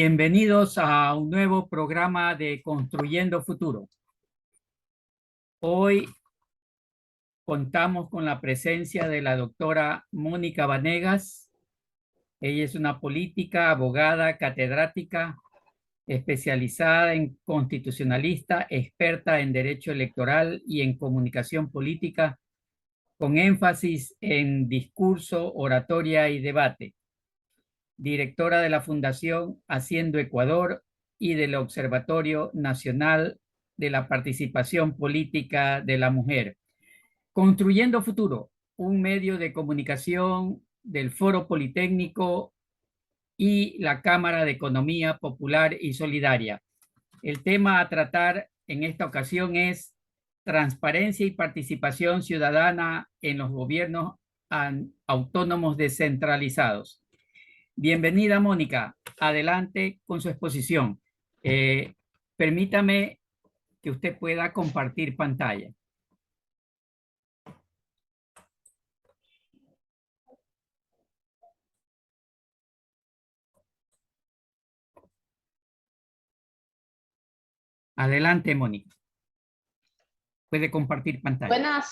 Bienvenidos a un nuevo programa de Construyendo Futuro. Hoy contamos con la presencia de la doctora Mónica Vanegas. Ella es una política, abogada, catedrática, especializada en constitucionalista, experta en derecho electoral y en comunicación política, con énfasis en discurso, oratoria y debate. Directora de la Fundación Haciendo Ecuador y del Observatorio Nacional de la Participación Política de la Mujer. Construyendo Futuro, un medio de comunicación del Foro Politécnico y la Cámara de Economía Popular y Solidaria. El tema a tratar en esta ocasión es transparencia y participación ciudadana en los gobiernos autónomos descentralizados. Bienvenida, Mónica. Adelante con su exposición. Permítame que usted pueda compartir pantalla. Adelante, Mónica. Puede compartir pantalla.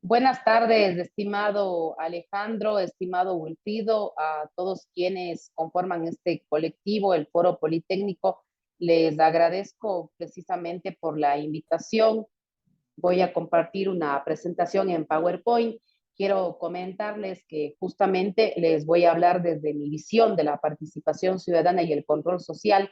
Buenas tardes, estimado Alejandro, estimado Wilfrido, a todos quienes conforman este colectivo, el Foro Politécnico. Les agradezco precisamente por la invitación. Voy a compartir una presentación en PowerPoint. Quiero comentarles que justamente les voy a hablar desde mi visión de la participación ciudadana y el control social,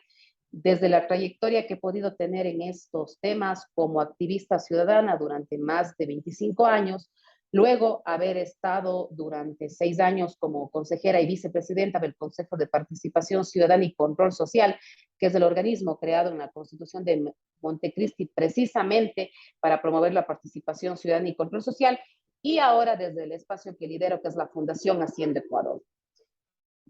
desde la trayectoria que he podido tener en estos temas como activista ciudadana durante más de 25 años, luego haber estado durante 6 años como consejera y vicepresidenta del Consejo de Participación Ciudadana y Control Social, que es el organismo creado en la Constitución de Montecristi precisamente para promover la participación ciudadana y control social, y ahora desde el espacio que lidero, que es la Fundación Haciendo Ecuador.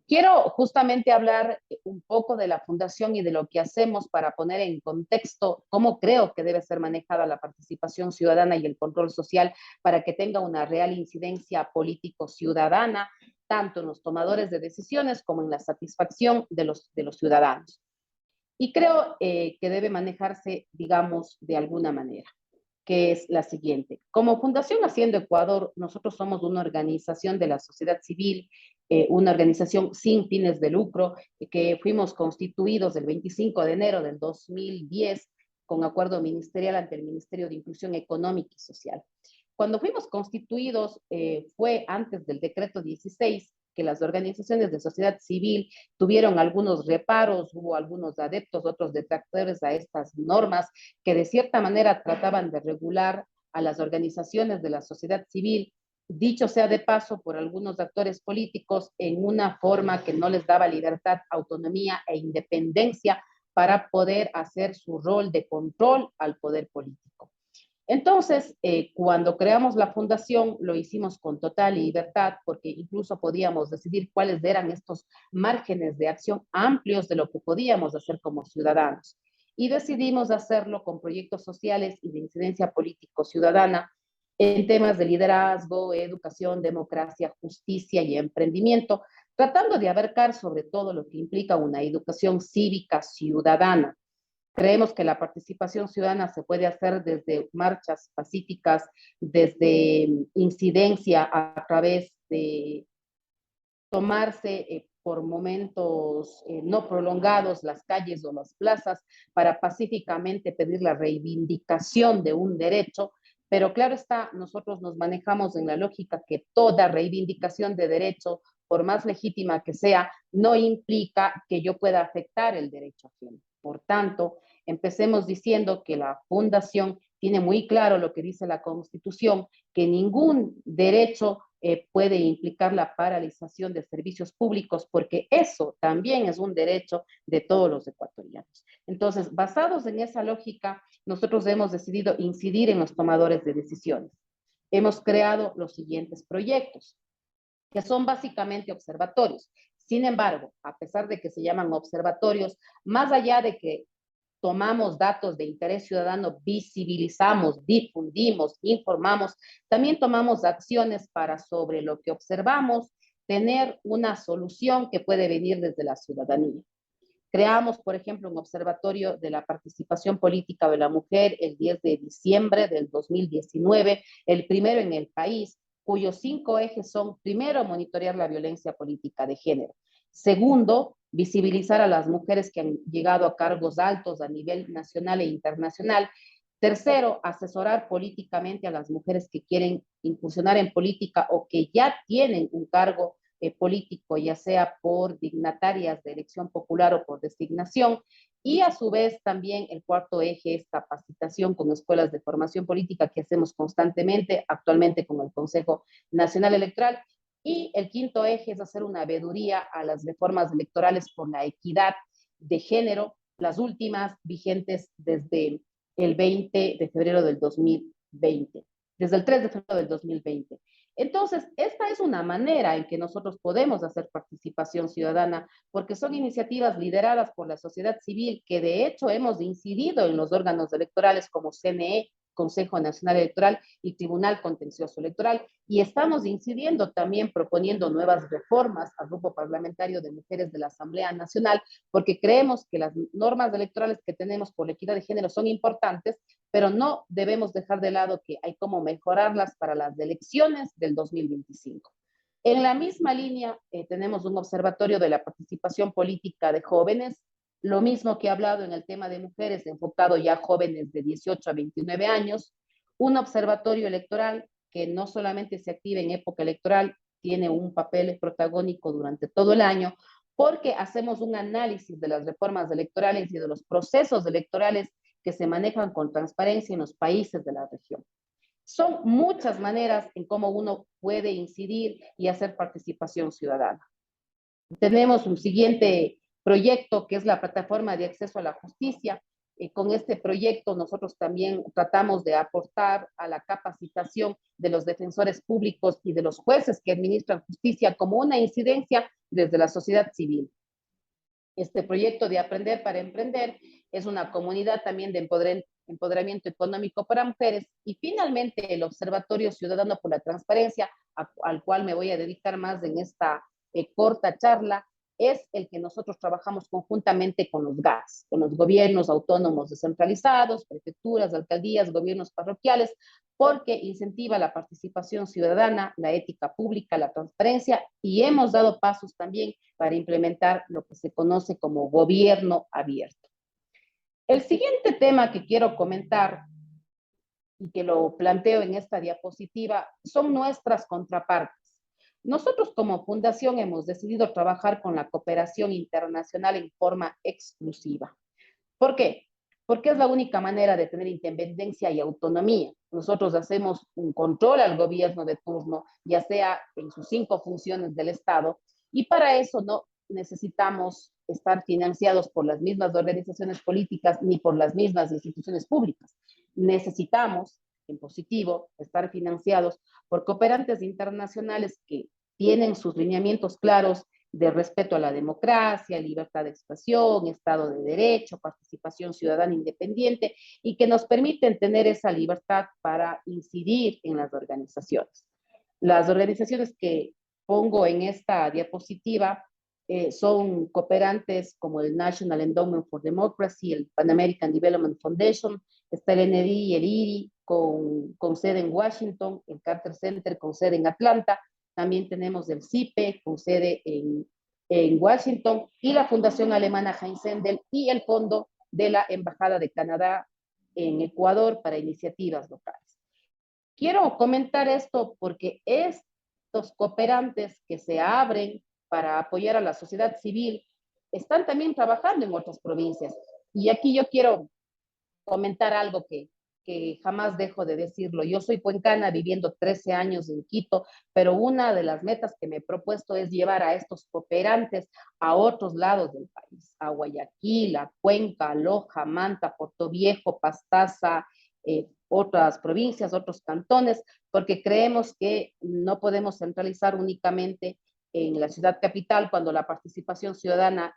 Quiero justamente hablar un poco de la fundación y de lo que hacemos para poner en contexto cómo creo que debe ser manejada la participación ciudadana y el control social para que tenga una real incidencia político-ciudadana, tanto en los tomadores de decisiones como en la satisfacción de los ciudadanos. Y creo que debe manejarse, digamos, de alguna manera, que es la siguiente. Como Fundación Haciendo Ecuador, nosotros somos una organización de la sociedad civil, una organización sin fines de lucro, que fuimos constituidos el 25 de enero del 2010 con acuerdo ministerial ante el Ministerio de Inclusión Económica y Social. Cuando fuimos constituidos fue antes del decreto 16, que las organizaciones de sociedad civil tuvieron algunos reparos, hubo algunos adeptos, otros detractores a estas normas que de cierta manera trataban de regular a las organizaciones de la sociedad civil, dicho sea de paso por algunos actores políticos, en una forma que no les daba libertad, autonomía e independencia para poder hacer su rol de control al poder político. Entonces, cuando creamos la fundación, lo hicimos con total libertad, porque incluso podíamos decidir cuáles eran estos márgenes de acción amplios de lo que podíamos hacer como ciudadanos. Y decidimos hacerlo con proyectos sociales y de incidencia político-ciudadana en temas de liderazgo, educación, democracia, justicia y emprendimiento, tratando de abarcar sobre todo lo que implica una educación cívica ciudadana. Creemos que la participación ciudadana se puede hacer desde marchas pacíficas, desde incidencia a través de tomarse por momentos no prolongados las calles o las plazas para pacíficamente pedir la reivindicación de un derecho. Pero claro está, nosotros nos manejamos en la lógica que toda reivindicación de derecho, por más legítima que sea, no implica que yo pueda afectar el derecho ajeno. Por tanto, empecemos diciendo que la fundación tiene muy claro lo que dice la Constitución, que ningún derecho puede implicar la paralización de servicios públicos, porque eso también es un derecho de todos los ecuatorianos. Entonces, basados en esa lógica, nosotros hemos decidido incidir en los tomadores de decisiones. Hemos creado los siguientes proyectos, que son básicamente observatorios. Sin embargo, a pesar de que se llaman observatorios, más allá de que tomamos datos de interés ciudadano, visibilizamos, difundimos, informamos, también tomamos acciones para sobre lo que observamos, tener una solución que puede venir desde la ciudadanía. Creamos, por ejemplo, un observatorio de la participación política de la mujer el 10 de diciembre del 2019, el primero en el país, cuyos 5 ejes son: primero, monitorear la violencia política de género; segundo, visibilizar a las mujeres que han llegado a cargos altos a nivel nacional e internacional; tercero, asesorar políticamente a las mujeres que quieren incursionar en política o que ya tienen un cargo político, ya sea por dignatarias de elección popular o por designación; y a su vez también el cuarto eje es capacitación con escuelas de formación política, que hacemos constantemente, actualmente con el Consejo Nacional Electoral; y el quinto eje es hacer una veeduría a las reformas electorales por la equidad de género, las últimas vigentes desde el 20 de febrero del 2020, desde el 3 de febrero del 2020. Entonces, esta es una manera en que nosotros podemos hacer participación ciudadana, porque son iniciativas lideradas por la sociedad civil, que de hecho hemos incidido en los órganos electorales como CNE, Consejo Nacional Electoral, y Tribunal Contencioso Electoral, y estamos incidiendo también proponiendo nuevas reformas al grupo parlamentario de mujeres de la Asamblea Nacional, porque creemos que las normas electorales que tenemos por la equidad de género son importantes, pero no debemos dejar de lado que hay como mejorarlas para las elecciones del 2025. En la misma línea, tenemos un observatorio de la participación política de jóvenes, lo mismo que he hablado en el tema de mujeres, enfocado ya a jóvenes de 18 a 29 años, un observatorio electoral que no solamente se activa en época electoral, tiene un papel protagónico durante todo el año, porque hacemos un análisis de las reformas electorales y de los procesos electorales que se manejan con transparencia en los países de la región. Son muchas maneras en cómo uno puede incidir y hacer participación ciudadana. Tenemos un siguiente proyecto que es la plataforma de acceso a la justicia. Con este proyecto nosotros también tratamos de aportar a la capacitación de los defensores públicos y de los jueces que administran justicia como una incidencia desde la sociedad civil. Este proyecto de Aprender para Emprender es una comunidad también de empoderamiento económico para mujeres. Y finalmente el Observatorio Ciudadano por la Transparencia, al cual me voy a dedicar más en esta corta charla, es el que nosotros trabajamos conjuntamente con los GATS, con los gobiernos autónomos descentralizados, prefecturas, alcaldías, gobiernos parroquiales, porque incentiva la participación ciudadana, la ética pública, la transparencia, y hemos dado pasos también para implementar lo que se conoce como gobierno abierto. El siguiente tema que quiero comentar y que lo planteo en esta diapositiva son nuestras contrapartes. Nosotros como fundación hemos decidido trabajar con la cooperación internacional en forma exclusiva. ¿Por qué? Porque es la única manera de tener independencia y autonomía. Nosotros hacemos un control al gobierno de turno, ya sea en sus 5 funciones del Estado, y para eso no necesitamos estar financiados por las mismas organizaciones políticas ni por las mismas instituciones públicas. Necesitamos, en positivo, estar financiados por cooperantes internacionales que tienen sus lineamientos claros de respeto a la democracia, libertad de expresión, Estado de Derecho, participación ciudadana independiente, y que nos permiten tener esa libertad para incidir en las organizaciones. Las organizaciones que pongo en esta diapositiva son cooperantes como el National Endowment for Democracy, el Pan American Development Foundation, está el NDI y el IRI con sede en Washington, el Carter Center con sede en Atlanta. También tenemos el CIPE con sede en Washington, y la Fundación Alemana Heinz Sendel y el Fondo de la Embajada de Canadá en Ecuador para iniciativas locales. Quiero comentar esto porque estos cooperantes que se abren para apoyar a la sociedad civil están también trabajando en otras provincias. Y aquí yo quiero comentar algo que jamás dejo de decirlo. Yo soy cuencana viviendo 13 años en Quito, pero una de las metas que me he propuesto es llevar a estos cooperantes a otros lados del país, a Guayaquil, a Cuenca, Loja, Manta, Portoviejo, Pastaza, otras provincias, otros cantones, porque creemos que no podemos centralizar únicamente en la ciudad capital cuando la participación ciudadana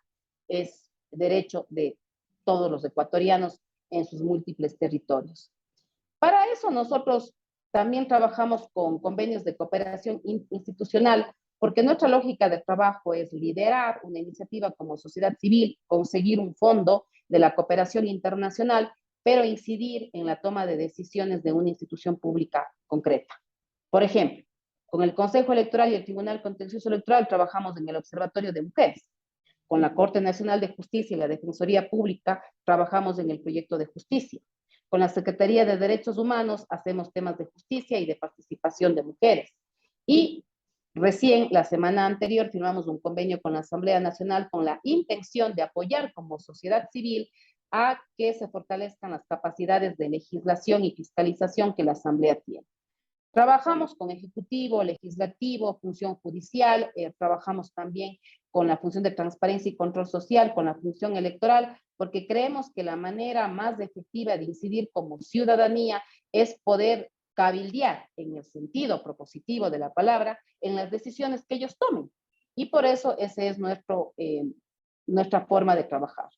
es derecho de todos los ecuatorianos en sus múltiples territorios. Para eso nosotros también trabajamos con convenios de cooperación institucional, porque nuestra lógica de trabajo es liderar una iniciativa como sociedad civil, conseguir un fondo de la cooperación internacional, pero incidir en la toma de decisiones de una institución pública concreta. Por ejemplo, con el Consejo Electoral y el Tribunal Contencioso Electoral trabajamos en el Observatorio de Mujeres. Con la Corte Nacional de Justicia y la Defensoría Pública trabajamos en el proyecto de justicia. Con la Secretaría de Derechos Humanos hacemos temas de justicia y de participación de mujeres. Y recién, la semana anterior, firmamos un convenio con la Asamblea Nacional con la intención de apoyar como sociedad civil a que se fortalezcan las capacidades de legislación y fiscalización que la Asamblea tiene. Trabajamos con ejecutivo, legislativo, función judicial, trabajamos también con la función de transparencia y control social, con la función electoral, porque creemos que la manera más efectiva de incidir como ciudadanía es poder cabildear en el sentido propositivo de la palabra en las decisiones que ellos tomen. Y por eso ese es nuestra forma de trabajar.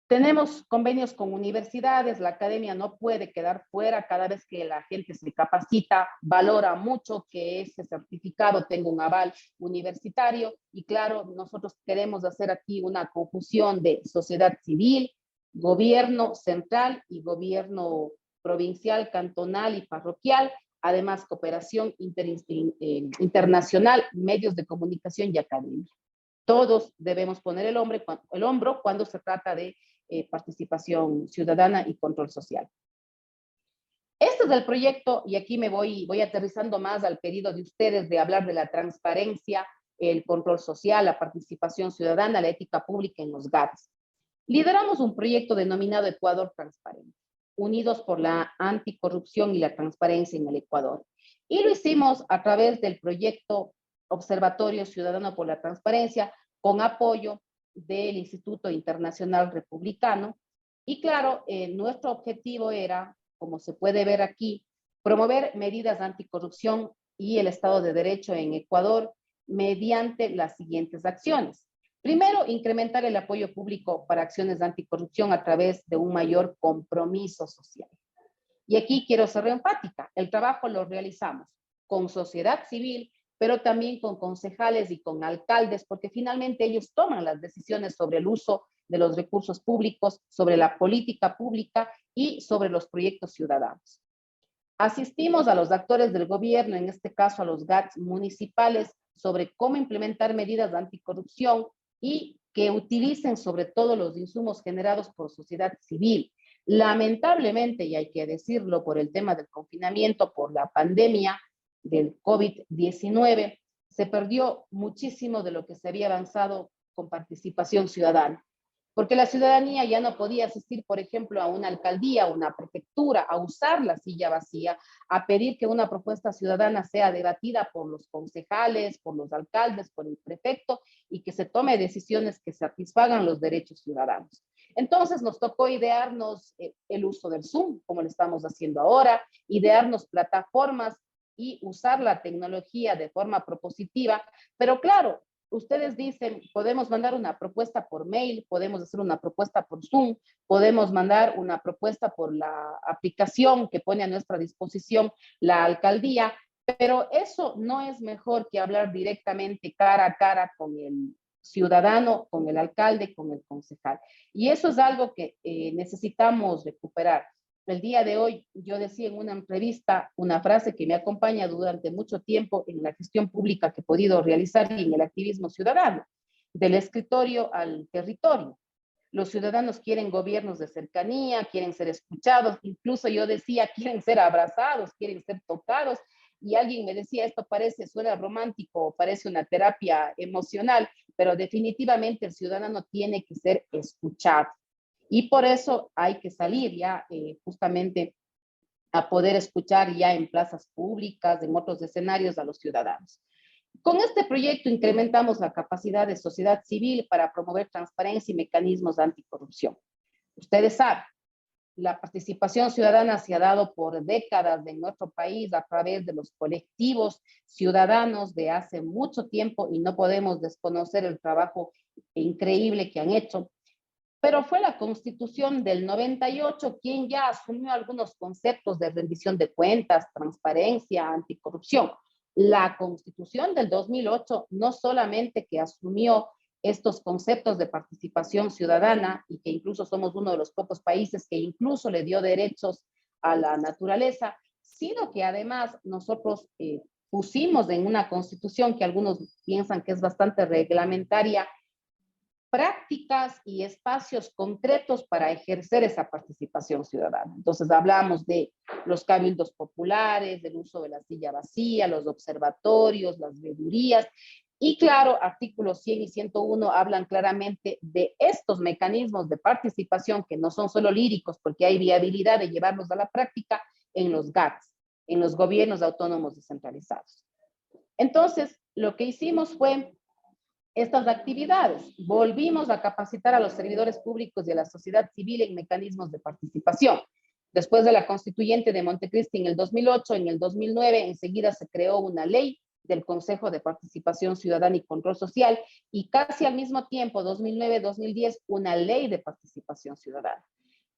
Tenemos convenios con universidades, la academia no puede quedar fuera. Cada vez que la gente se capacita, valora mucho que ese certificado tenga un aval universitario. Y claro, nosotros queremos hacer aquí una confusión de sociedad civil, gobierno central y gobierno provincial, cantonal y parroquial, además cooperación internacional, medios de comunicación y academia. Todos debemos poner el hombro cuando se trata de participación ciudadana y control social. Este es el proyecto, y aquí me voy aterrizando más al pedido de ustedes de hablar de la transparencia, el control social, la participación ciudadana, la ética pública en los GATS. Lideramos un proyecto denominado Ecuador Transparente, unidos por la anticorrupción y la transparencia en el Ecuador. Y lo hicimos a través del proyecto Observatorio Ciudadano por la Transparencia, con apoyo del Instituto Internacional Republicano. Y claro, nuestro objetivo era, como se puede ver aquí, promover medidas anticorrupción y el Estado de Derecho en Ecuador mediante las siguientes acciones. Primero, incrementar el apoyo público para acciones de anticorrupción a través de un mayor compromiso social. Y aquí quiero ser empática. El trabajo lo realizamos con sociedad civil, pero también con concejales y con alcaldes, porque finalmente ellos toman las decisiones sobre el uso de los recursos públicos, sobre la política pública y sobre los proyectos ciudadanos. Asistimos a los actores del gobierno, en este caso a los GATS municipales, sobre cómo implementar medidas de anticorrupción y que utilicen sobre todo los insumos generados por sociedad civil. Lamentablemente, y hay que decirlo, por el tema del confinamiento, por la pandemia del COVID-19, se perdió muchísimo de lo que se había avanzado con participación ciudadana. Porque la ciudadanía ya no podía asistir, por ejemplo, a una alcaldía, a una prefectura, a usar la silla vacía, a pedir que una propuesta ciudadana sea debatida por los concejales, por los alcaldes, por el prefecto, y que se tome decisiones que satisfagan los derechos ciudadanos. Entonces nos tocó idearnos el uso del Zoom, como lo estamos haciendo ahora, idearnos plataformas y usar la tecnología de forma propositiva, pero claro, ustedes dicen, podemos mandar una propuesta por mail, podemos hacer una propuesta por Zoom, podemos mandar una propuesta por la aplicación que pone a nuestra disposición la alcaldía, pero eso no es mejor que hablar directamente cara a cara con el ciudadano, con el alcalde, con el concejal. Y eso es algo que necesitamos recuperar. El día de hoy yo decía en una entrevista una frase que me acompaña durante mucho tiempo en la gestión pública que he podido realizar y en el activismo ciudadano, del escritorio al territorio. Los ciudadanos quieren gobiernos de cercanía, quieren ser escuchados, incluso yo decía, quieren ser abrazados, quieren ser tocados, y alguien me decía, esto suena romántico, parece una terapia emocional, pero definitivamente el ciudadano tiene que ser escuchado. Y por eso hay que salir ya justamente a poder escuchar ya en plazas públicas, en otros escenarios a los ciudadanos. Con este proyecto incrementamos la capacidad de sociedad civil para promover transparencia y mecanismos de anticorrupción. Ustedes saben, la participación ciudadana se ha dado por décadas en nuestro país a través de los colectivos ciudadanos de hace mucho tiempo y no podemos desconocer el trabajo increíble que han hecho. Pero fue la Constitución del 98 quien ya asumió algunos conceptos de rendición de cuentas, transparencia, anticorrupción. La Constitución del 2008 no solamente que asumió estos conceptos de participación ciudadana y que incluso somos uno de los pocos países que incluso le dio derechos a la naturaleza, sino que además nosotros pusimos en una constitución que algunos piensan que es bastante reglamentaria, prácticas y espacios concretos para ejercer esa participación ciudadana. Entonces hablamos de los cabildos populares, del uso de la silla vacía, los observatorios, las veedurías, y claro, artículos 100 y 101 hablan claramente de estos mecanismos de participación que no son solo líricos, porque hay viabilidad de llevarlos a la práctica en los GATS, en los gobiernos autónomos descentralizados. Entonces, lo que hicimos fue estas actividades. Volvimos a capacitar a los servidores públicos y a la sociedad civil en mecanismos de participación. Después de la constituyente de Montecristi en el 2008, en el 2009 enseguida se creó una ley del Consejo de Participación Ciudadana y Control Social y casi al mismo tiempo, 2009-2010, una ley de participación ciudadana.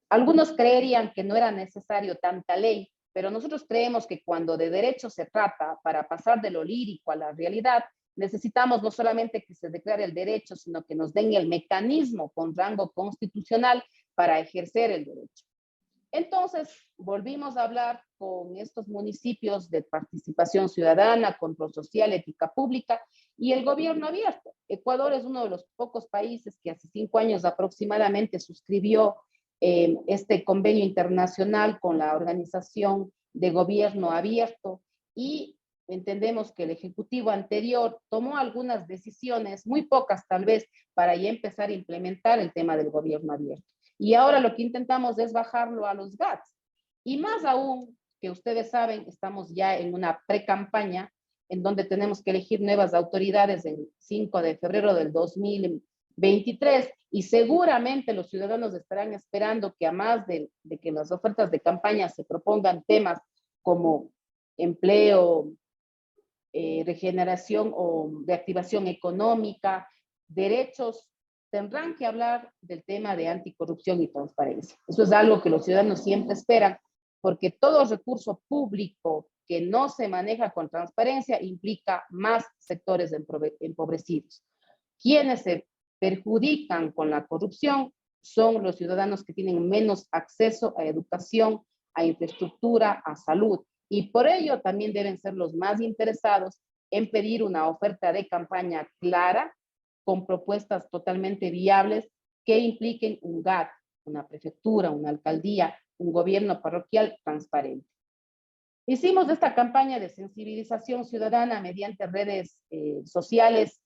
Algunos creerían que no era necesario tanta ley, pero nosotros creemos que cuando de derecho se trata, para pasar de lo lírico a la realidad, necesitamos no solamente que se declare el derecho, sino que nos den el mecanismo con rango constitucional para ejercer el derecho. Entonces, volvimos a hablar con estos municipios de participación ciudadana, control social, ética pública y el gobierno abierto. Ecuador es uno de los pocos países que hace 5 años aproximadamente suscribió este convenio internacional con la Organización de Gobierno Abierto y entendemos que el Ejecutivo anterior tomó algunas decisiones, muy pocas tal vez, para ya empezar a implementar el tema del gobierno abierto. Y ahora lo que intentamos es bajarlo a los GATS. Y más aún, que ustedes saben, estamos ya en una pre-campaña en donde tenemos que elegir nuevas autoridades el 5 de febrero del 2023 y seguramente los ciudadanos estarán esperando que a más de que las ofertas de campaña se propongan temas como empleo, regeneración o reactivación económica, derechos, tendrán que hablar del tema de anticorrupción y transparencia. Eso es algo que los ciudadanos siempre esperan, porque todo recurso público que no se maneja con transparencia implica más sectores empobrecidos. Quienes se perjudican con la corrupción son los ciudadanos que tienen menos acceso a educación, a infraestructura, a salud. Y por ello también deben ser los más interesados en pedir una oferta de campaña clara, con propuestas totalmente viables que impliquen un GAT, una prefectura, una alcaldía, un gobierno parroquial transparente. Hicimos esta campaña de sensibilización ciudadana mediante redes sociales,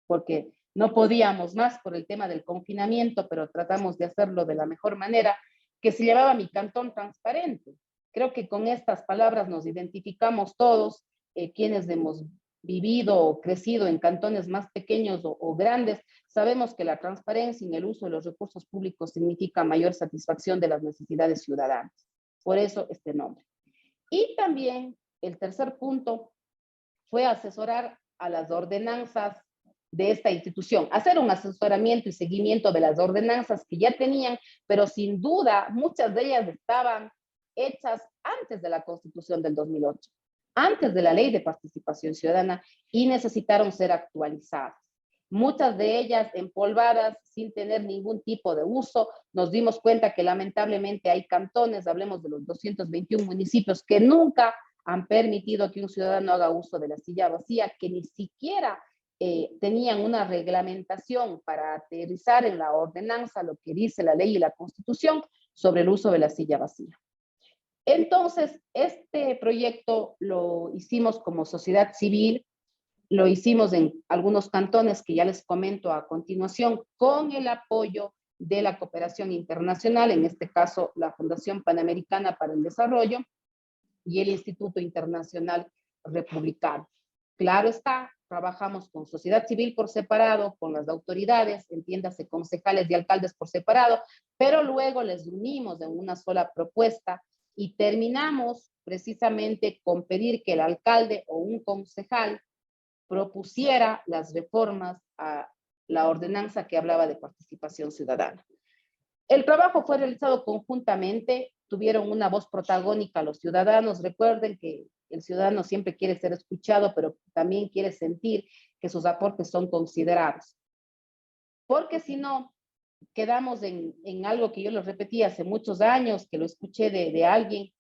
porque no podíamos más por el tema del confinamiento, pero tratamos de hacerlo de la mejor manera, que se llamaba Mi Cantón Transparente. Creo que con estas palabras nos identificamos todos, quienes hemos vivido o crecido en cantones más pequeños o grandes, sabemos que la transparencia en el uso de los recursos públicos significa mayor satisfacción de las necesidades ciudadanas. Por eso este nombre. Y también el tercer punto fue asesorar a las ordenanzas de esta institución, hacer un asesoramiento y seguimiento de las ordenanzas que ya tenían, pero sin duda muchas de ellas estaban hechas antes de la Constitución del 2008, antes de la Ley de Participación Ciudadana y necesitaron ser actualizadas. Muchas de ellas empolvadas sin tener ningún tipo de uso. Nos dimos cuenta que lamentablemente hay cantones, hablemos de los 221 municipios, que nunca han permitido que un ciudadano haga uso de la silla vacía, que ni siquiera tenían una reglamentación para aterrizar en la ordenanza lo que dice la ley y la Constitución sobre el uso de la silla vacía. Entonces, este proyecto lo hicimos como sociedad civil, lo hicimos en algunos cantones que ya les comento a continuación, con el apoyo de la cooperación internacional, en este caso la Fundación Panamericana para el Desarrollo y el Instituto Internacional Republicano. Claro está, trabajamos con sociedad civil por separado, con las autoridades, entiéndase, concejales y alcaldes por separado, pero luego les unimos en una sola propuesta y terminamos precisamente con pedir que el alcalde o un concejal propusiera las reformas a la ordenanza que hablaba de participación ciudadana. El trabajo fue realizado conjuntamente, tuvieron una voz protagónica los ciudadanos. Recuerden que el ciudadano siempre quiere ser escuchado, pero también quiere sentir que sus aportes son considerados. Porque si no, quedamos en algo que yo lo repetí hace muchos años, que lo escuché de alguien.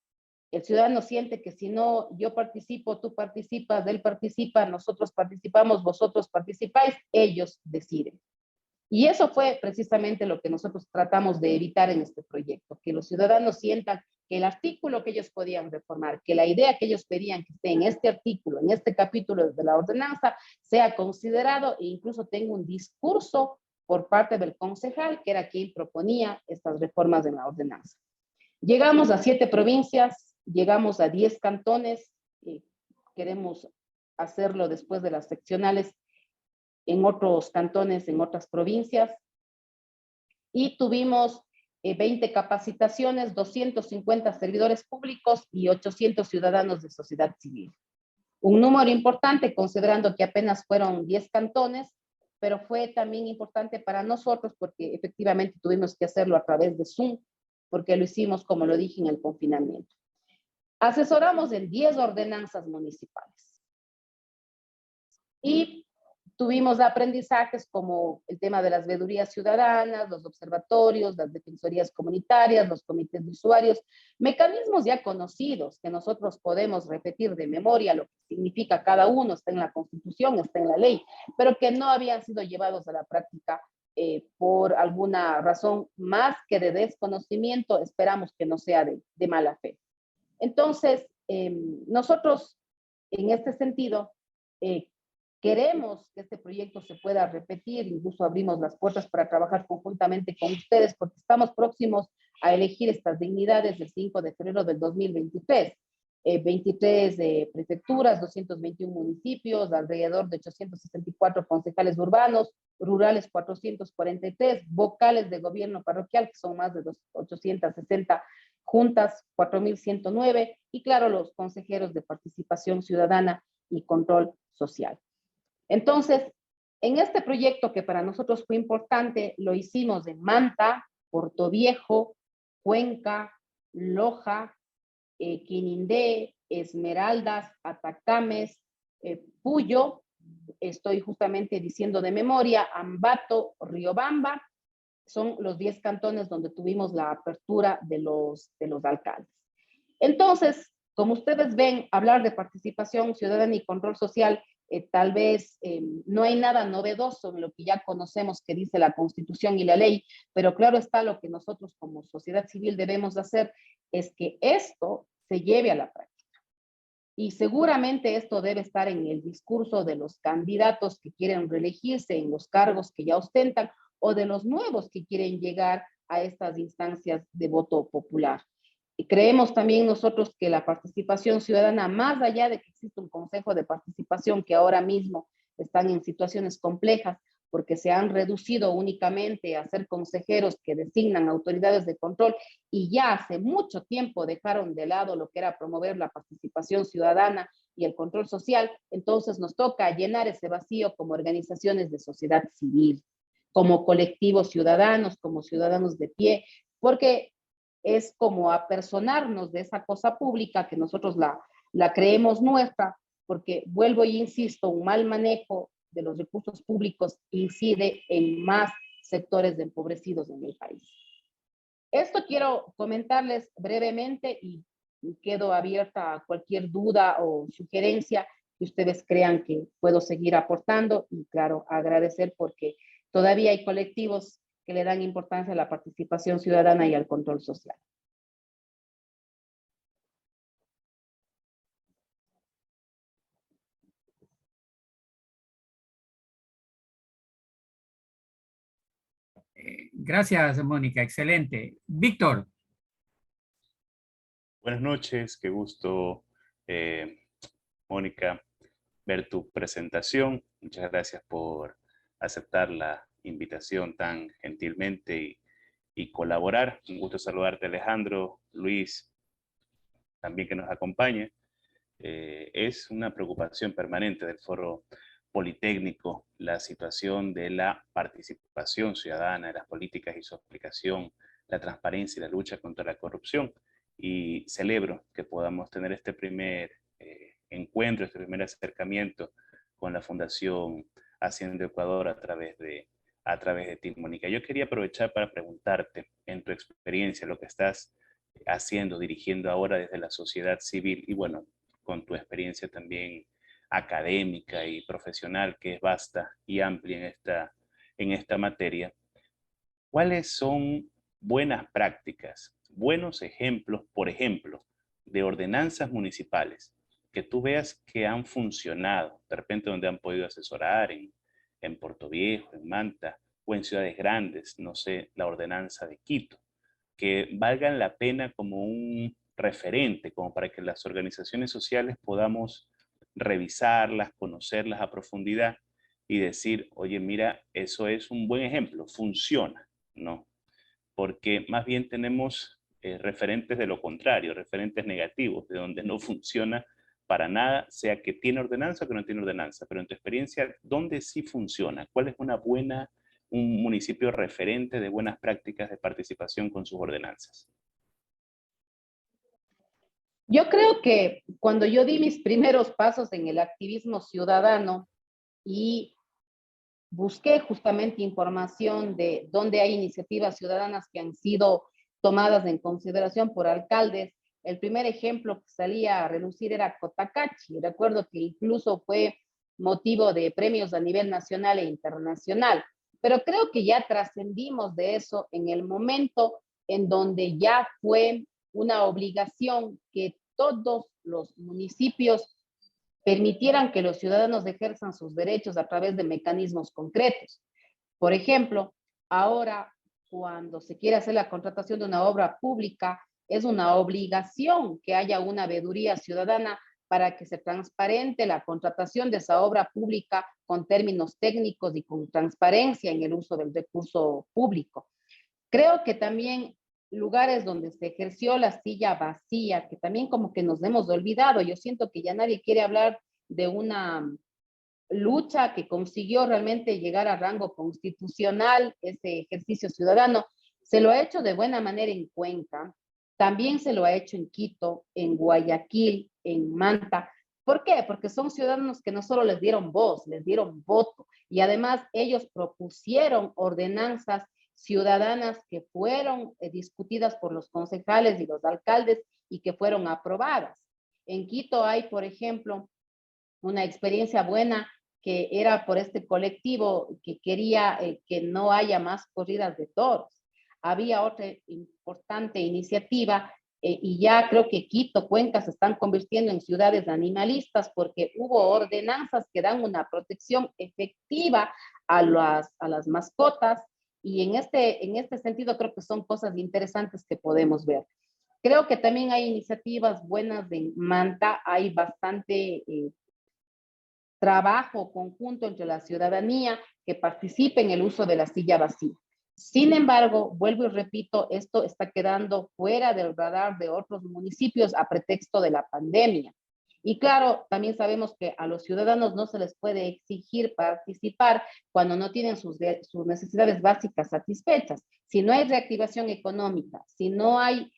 El ciudadano siente que si no yo participo, tú participas, él participa, nosotros participamos, vosotros participáis, ellos deciden. Y eso fue precisamente lo que nosotros tratamos de evitar en este proyecto, que los ciudadanos sientan que el artículo que ellos podían reformar, que la idea que ellos pedían que esté en este artículo, en este capítulo de la ordenanza, sea considerado e incluso tenga un discurso por parte del concejal, que era quien proponía estas reformas en la ordenanza. Llegamos a 7 provincias, llegamos a 10 cantones, queremos hacerlo después de las seccionales en otros cantones, en otras provincias, y tuvimos 20 capacitaciones, 250 servidores públicos y 800 ciudadanos de sociedad civil. Un número importante considerando que apenas fueron 10 cantones, pero fue también importante para nosotros porque efectivamente tuvimos que hacerlo a través de Zoom, porque lo hicimos, como lo dije, en el confinamiento. Asesoramos en 10 ordenanzas municipales. Y tuvimos aprendizajes como el tema de las veedurías ciudadanas, los observatorios, las defensorías comunitarias, los comités de usuarios, mecanismos ya conocidos que nosotros podemos repetir de memoria lo que significa cada uno, está en la Constitución, está en la ley, pero que no habían sido llevados a la práctica por alguna razón más que de desconocimiento, esperamos que no sea de mala fe. Entonces, nosotros en este sentido, queremos que este proyecto se pueda repetir, incluso abrimos las puertas para trabajar conjuntamente con ustedes porque estamos próximos a elegir estas dignidades el 5 de febrero del 2023. 23 prefecturas, 221 municipios, alrededor de 864 concejales urbanos, rurales 443, vocales de gobierno parroquial, que son más de 860 juntas, 4.109, y claro, los consejeros de participación ciudadana y control social. Entonces, en este proyecto que para nosotros fue importante, lo hicimos en Manta, Portoviejo, Cuenca, Loja, Quinindé, Esmeraldas, Atacames, Puyo, estoy justamente diciendo de memoria, Ambato, Riobamba, son los 10 cantones donde tuvimos la apertura de los alcaldes. Entonces, como ustedes ven, hablar de participación ciudadana y control social, tal vez no hay nada novedoso en lo que ya conocemos que dice la Constitución y la ley, pero claro está, lo que nosotros como sociedad civil debemos hacer es que esto se lleve a la práctica. Y seguramente esto debe estar en el discurso de los candidatos que quieren reelegirse en los cargos que ya ostentan o de los nuevos que quieren llegar a estas instancias de voto popular. Y creemos también nosotros que la participación ciudadana, más allá de que existe un consejo de participación que ahora mismo están en situaciones complejas, porque se han reducido únicamente a ser consejeros que designan autoridades de control y ya hace mucho tiempo dejaron de lado lo que era promover la participación ciudadana y el control social, entonces nos toca llenar ese vacío como organizaciones de sociedad civil, como colectivos ciudadanos, como ciudadanos de pie, porque es como apersonarnos de esa cosa pública que nosotros la creemos nuestra, porque vuelvo y insisto, un mal manejo de los recursos públicos incide en más sectores empobrecidos en el país. Esto quiero comentarles brevemente y quedo abierta a cualquier duda o sugerencia que ustedes crean que puedo seguir aportando y claro, agradecer porque todavía hay colectivos que le dan importancia a la participación ciudadana y al control social. Gracias, Mónica. Excelente. Víctor. Buenas noches. Qué gusto, Mónica, ver tu presentación. Muchas gracias por aceptar la invitación tan gentilmente y colaborar. Un gusto saludarte, Alejandro, Luis, también que nos acompañe. Es una preocupación permanente del Foro Politécnico la situación de la participación ciudadana, de las políticas y su aplicación, la transparencia y la lucha contra la corrupción. y celebro que podamos tener este primer encuentro, este primer acercamiento con la Fundación Haciendo Ecuador a través de ti, Mónica. Yo quería aprovechar para preguntarte, en tu experiencia, lo que estás haciendo, dirigiendo ahora desde la sociedad civil y bueno, con tu experiencia también académica y profesional, que es vasta y amplia en esta materia, ¿cuáles son buenas prácticas, buenos ejemplos, por ejemplo, de ordenanzas municipales que tú veas que han funcionado, de repente donde han podido asesorar en Puerto Viejo, en Manta o en ciudades grandes, no sé, la ordenanza de Quito, que valgan la pena como un referente, como para que las organizaciones sociales podamos revisarlas, conocerlas a profundidad y decir, oye, mira, eso es un buen ejemplo, funciona, ¿no? Porque más bien tenemos referentes de lo contrario, referentes negativos, de donde no funciona para nada, sea que tiene ordenanza o que no tiene ordenanza. Pero en tu experiencia, ¿dónde sí funciona? ¿Cuál es un municipio referente de buenas prácticas de participación con sus ordenanzas? Yo creo que cuando yo di mis primeros pasos en el activismo ciudadano y busqué justamente información de dónde hay iniciativas ciudadanas que han sido tomadas en consideración por alcaldes, el primer ejemplo que salía a relucir era Cotacachi. Recuerdo que incluso fue motivo de premios a nivel nacional e internacional. Pero creo que ya trascendimos de eso en el momento en donde ya fue una obligación que todos los municipios permitieran que los ciudadanos ejerzan sus derechos a través de mecanismos concretos. Por ejemplo, ahora cuando se quiere hacer la contratación de una obra pública, es una obligación que haya una veeduría ciudadana para que se transparente la contratación de esa obra pública con términos técnicos y con transparencia en el uso del recurso público. Creo que también lugares donde se ejerció la silla vacía, que también como que nos hemos olvidado. Yo siento que ya nadie quiere hablar de una lucha que consiguió realmente llegar a rango constitucional, ese ejercicio ciudadano. Se lo ha hecho de buena manera en Cuenca, también se lo ha hecho en Quito, en Guayaquil, en Manta. ¿Por qué? Porque son ciudadanos que no solo les dieron voz, les dieron voto y además ellos propusieron ordenanzas ciudadanas que fueron discutidas por los concejales y los alcaldes y que fueron aprobadas. En Quito hay, por ejemplo, una experiencia buena que era por este colectivo que quería que no haya más corridas de toros. Había otra importante iniciativa y ya creo que Quito, Cuenca se están convirtiendo en ciudades animalistas porque hubo ordenanzas que dan una protección efectiva a las mascotas y en este sentido creo que son cosas interesantes que podemos ver. Creo que también hay iniciativas buenas en Manta, hay bastante trabajo conjunto entre la ciudadanía que participe en el uso de la silla vacía. Sin embargo, vuelvo y repito, esto está quedando fuera del radar de otros municipios a pretexto de la pandemia. Y claro, también sabemos que a los ciudadanos no se les puede exigir participar cuando no tienen sus necesidades básicas satisfechas. Si no hay reactivación económica, si no hay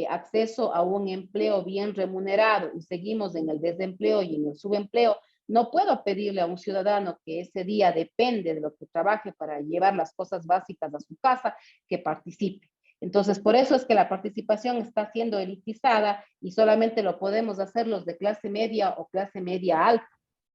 acceso a un empleo bien remunerado y seguimos en el desempleo y en el subempleo, no puedo pedirle a un ciudadano que ese día depende de lo que trabaje para llevar las cosas básicas a su casa, que participe. Entonces, por eso es que la participación está siendo elitizada y solamente lo podemos hacer los de clase media o clase media alta,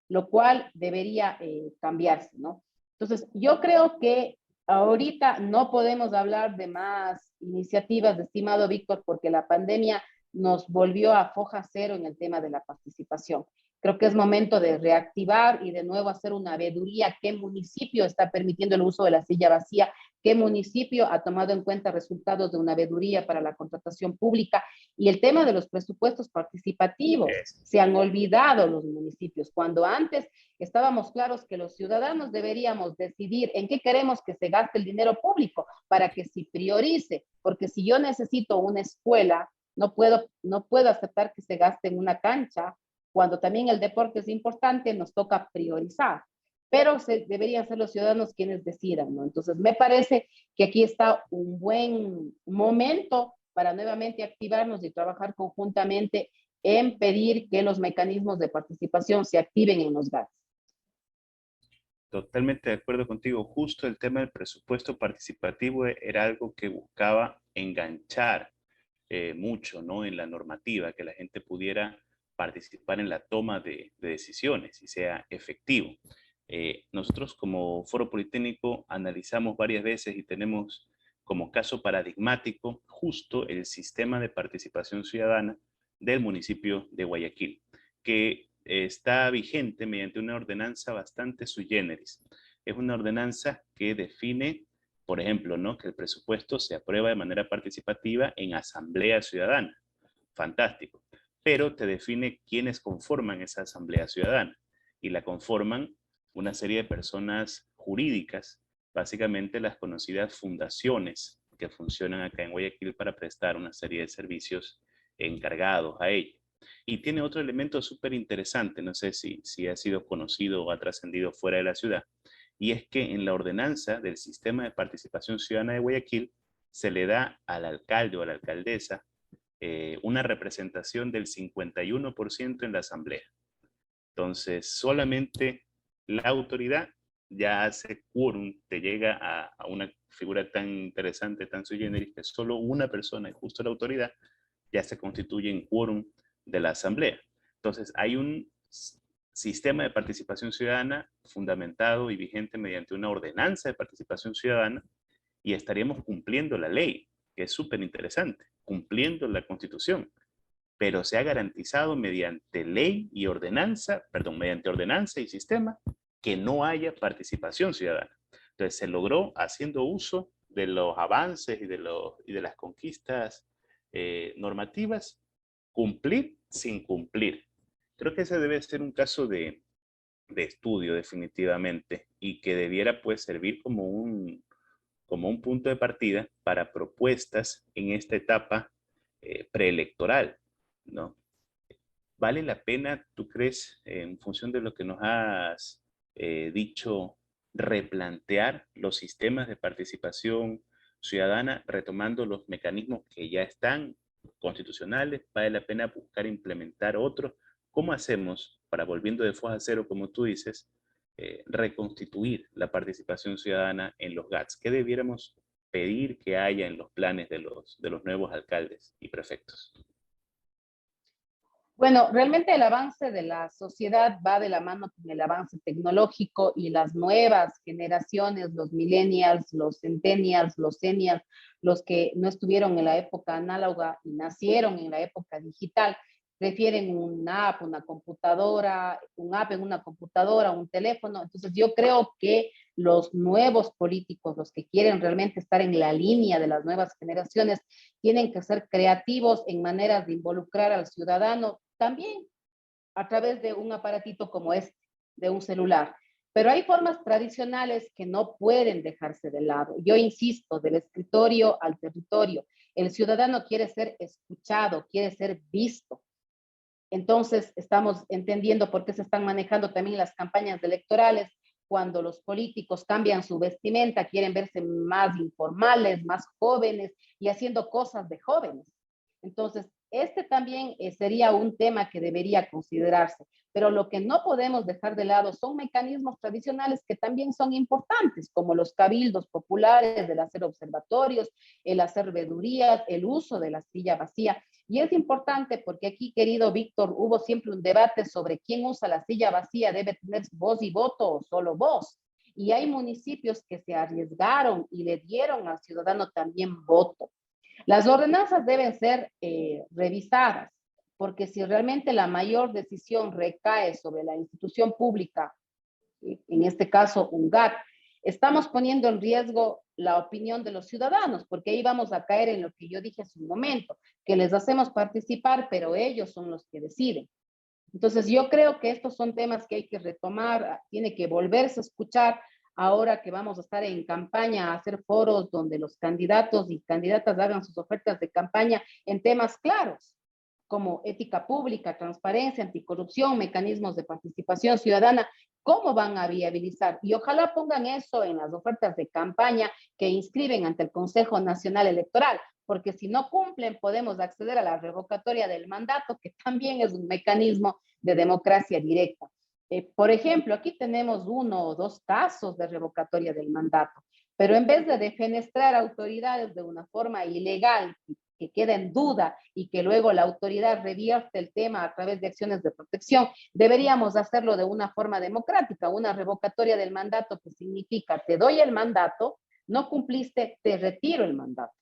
lo cual debería cambiarse, ¿no? Entonces, yo creo que ahorita no podemos hablar de más iniciativas, estimado Víctor, porque la pandemia nos volvió a foja cero en el tema de la participación. Creo que es momento de reactivar y de nuevo hacer una veeduría. ¿Qué municipio está permitiendo el uso de la silla vacía? ¿Qué municipio ha tomado en cuenta resultados de una veeduría para la contratación pública? Y el tema de los presupuestos participativos. Se han olvidado los municipios, cuando antes estábamos claros que los ciudadanos deberíamos decidir en qué queremos que se gaste el dinero público para que se priorice. Porque si yo necesito una escuela, no puedo aceptar que se gaste en una cancha, cuando también el deporte es importante, nos toca priorizar. Pero deberían ser los ciudadanos quienes decidan, ¿no? Entonces, me parece que aquí está un buen momento para nuevamente activarnos y trabajar conjuntamente en pedir que los mecanismos de participación se activen en los GATS. Totalmente de acuerdo contigo. Justo el tema del presupuesto participativo era algo que buscaba enganchar mucho, ¿no?, en la normativa, que la gente pudiera participar en la toma de decisiones y sea efectivo. Nosotros como Foro Politécnico analizamos varias veces y tenemos como caso paradigmático justo el sistema de participación ciudadana del municipio de Guayaquil, que está vigente mediante una ordenanza bastante sui generis. Es una ordenanza que define, por ejemplo, ¿no?, que el presupuesto se aprueba de manera participativa en asamblea ciudadana. Fantástico. Pero te define quiénes conforman esa asamblea ciudadana. Y la conforman una serie de personas jurídicas, básicamente las conocidas fundaciones que funcionan acá en Guayaquil para prestar una serie de servicios encargados a ella. Y tiene otro elemento súper interesante, no sé si ha sido conocido o ha trascendido fuera de la ciudad, y es que en la ordenanza del sistema de participación ciudadana de Guayaquil se le da al alcalde o a la alcaldesa una representación del 51% en la asamblea. Entonces, solamente la autoridad ya hace quórum, te llega a una figura tan interesante, tan sui generis, que solo una persona, y justo la autoridad, ya se constituye en quórum de la asamblea. Entonces, hay un sistema de participación ciudadana fundamentado y vigente mediante una ordenanza de participación ciudadana y estaríamos cumpliendo la ley, que es súper interesante, cumpliendo la Constitución, pero se ha garantizado mediante ley y ordenanza, perdón, mediante ordenanza y sistema, que no haya participación ciudadana. Entonces se logró haciendo uso de los avances y de las conquistas normativas, cumplir sin cumplir. Creo que ese debe ser un caso de estudio definitivamente y que debiera pues servir como un punto de partida para propuestas en esta etapa preelectoral, ¿no? ¿Vale la pena, tú crees, en función de lo que nos has dicho, replantear los sistemas de participación ciudadana, retomando los mecanismos que ya están constitucionales? ¿Vale la pena buscar implementar otros? ¿Cómo hacemos para, volviendo de foja cero, como tú dices, reconstituir la participación ciudadana en los GATS? ¿Qué debiéramos pedir que haya en los planes de los nuevos alcaldes y prefectos? Bueno, realmente el avance de la sociedad va de la mano con el avance tecnológico y las nuevas generaciones, los millennials, los centennials, los seniors, los que no estuvieron en la época análoga y nacieron en la época digital, prefieren una app, una computadora, un app en una computadora, un teléfono. Entonces yo creo que los nuevos políticos, los que quieren realmente estar en la línea de las nuevas generaciones, tienen que ser creativos en maneras de involucrar al ciudadano, también a través de un aparatito como este, de un celular. Pero hay formas tradicionales que no pueden dejarse de lado. Yo insisto, del escritorio al territorio. El ciudadano quiere ser escuchado, quiere ser visto. Entonces, estamos entendiendo por qué se están manejando también las campañas electorales. Cuando los políticos cambian su vestimenta, quieren verse más informales, más jóvenes y haciendo cosas de jóvenes. Entonces, este también sería un tema que debería considerarse, pero lo que no podemos dejar de lado son mecanismos tradicionales que también son importantes, como los cabildos populares, el hacer observatorios, el hacer vedurías, el uso de la silla vacía. Y es importante porque aquí, querido Víctor, hubo siempre un debate sobre quién usa la silla vacía, debe tener voz y voto o solo voz. Y hay municipios que se arriesgaron y le dieron al ciudadano también voto. Las ordenanzas deben ser revisadas, porque si realmente la mayor decisión recae sobre la institución pública, en este caso un GAT, estamos poniendo en riesgo la opinión de los ciudadanos, porque ahí vamos a caer en lo que yo dije hace un momento, que les hacemos participar, pero ellos son los que deciden. Entonces yo creo que estos son temas que hay que retomar, tiene que volverse a escuchar. Ahora que vamos a estar en campaña, a hacer foros donde los candidatos y candidatas hagan sus ofertas de campaña en temas claros, como ética pública, transparencia, anticorrupción, mecanismos de participación ciudadana, ¿cómo van a viabilizar? Y ojalá pongan eso en las ofertas de campaña que inscriben ante el Consejo Nacional Electoral, porque si no cumplen podemos acceder a la revocatoria del mandato, que también es un mecanismo de democracia directa. Por ejemplo, aquí tenemos 1 o 2 casos de revocatoria del mandato, pero en vez de defenestrar autoridades de una forma ilegal, que queda en duda y que luego la autoridad revierte el tema a través de acciones de protección, deberíamos hacerlo de una forma democrática, una revocatoria del mandato que significa te doy el mandato, no cumpliste, te retiro el mandato.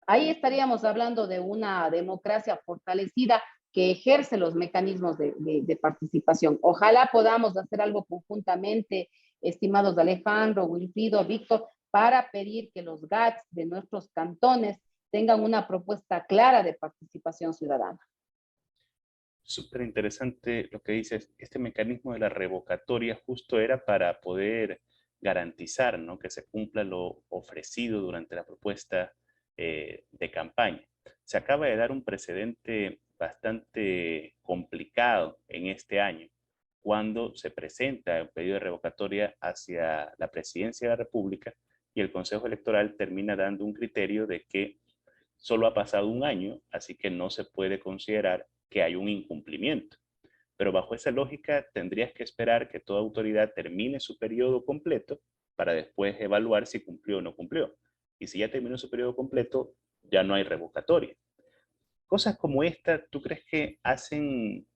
Ahí estaríamos hablando de una democracia fortalecida que ejerce los mecanismos de participación. Ojalá podamos hacer algo conjuntamente, estimados Alejandro, Wilfrido, Víctor, para pedir que los GATS de nuestros cantones tengan una propuesta clara de participación ciudadana. Súper interesante lo que dices. Este mecanismo de la revocatoria justo era para poder garantizar, ¿no?, que se cumpla lo ofrecido durante la propuesta de campaña. Se acaba de dar un precedente bastante complicado en este año, cuando se presenta un pedido de revocatoria hacia la Presidencia de la República y el Consejo Electoral termina dando un criterio de que solo ha pasado un año, así que no se puede considerar que hay un incumplimiento. Pero bajo esa lógica tendrías que esperar que toda autoridad termine su periodo completo para después evaluar si cumplió o no cumplió. Y si ya terminó su periodo completo, ya no hay revocatoria. Cosas como esta, ¿tú crees que hacen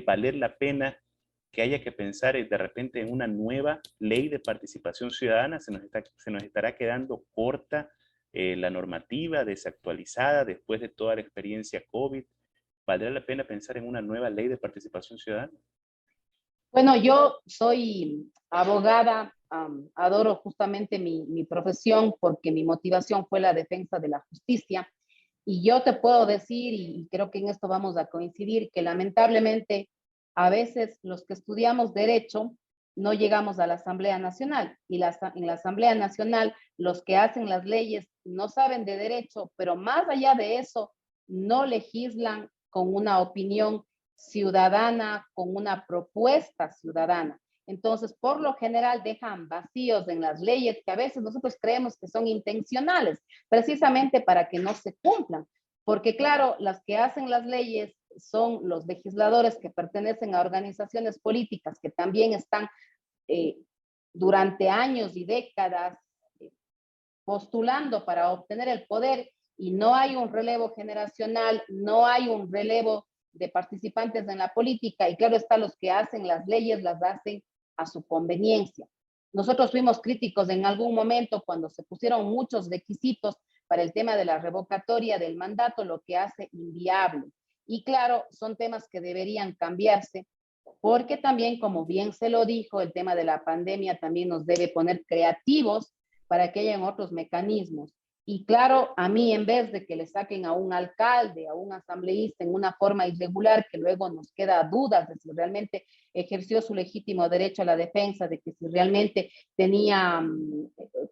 valer la pena que haya que pensar de repente en una nueva ley de participación ciudadana? Se nos estará quedando corta la normativa, desactualizada después de toda la experiencia COVID. ¿Valdrá la pena pensar en una nueva ley de participación ciudadana? Bueno, yo soy abogada, adoro justamente mi profesión porque mi motivación fue la defensa de la justicia. Y yo te puedo decir, y creo que en esto vamos a coincidir, que lamentablemente a veces los que estudiamos derecho no llegamos a la Asamblea Nacional. Y en la Asamblea Nacional los que hacen las leyes no saben de derecho, pero más allá de eso, no legislan con una opinión ciudadana, con una propuesta ciudadana. Entonces, por lo general, dejan vacíos en las leyes que a veces nosotros creemos que son intencionales, precisamente para que no se cumplan. Porque claro, las que hacen las leyes son los legisladores que pertenecen a organizaciones políticas que también están durante años y décadas postulando para obtener el poder y no hay un relevo generacional, no hay un relevo de participantes en la política y claro está, los que hacen las leyes las hacen a su conveniencia. Nosotros fuimos críticos en algún momento cuando se pusieron muchos requisitos para el tema de la revocatoria del mandato, lo que hace inviable. Y claro, son temas que deberían cambiarse porque también, como bien se lo dijo, el tema de la pandemia también nos debe poner creativos para que hayan otros mecanismos. Y claro, a mí en vez de que le saquen a un alcalde, a un asambleísta en una forma irregular, que luego nos queda dudas de si realmente ejerció su legítimo derecho a la defensa, de que si realmente tenía